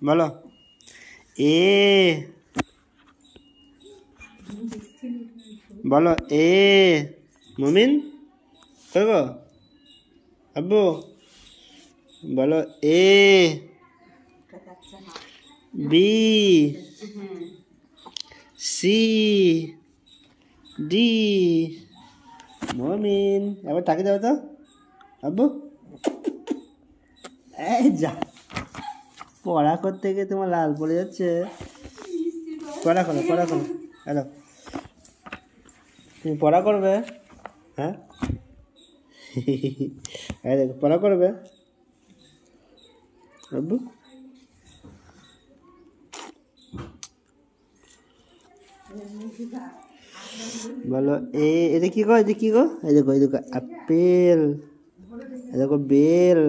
বলো এ বলো এ মুমিন কই গো আব্বু বলো এ বি সি ডি মুমিন এবার তাকে দাও তো আব্বু এই যা পড়া করতে গিয়ে তোমার লাল পড়ে যাচ্ছে পড়া করো হ্যালো তুমি পড়া করবে হ্যাঁ দেখো পড়া করবে আব্বু বলো এটা কি গো এই দেখো আপেল দেখো বেল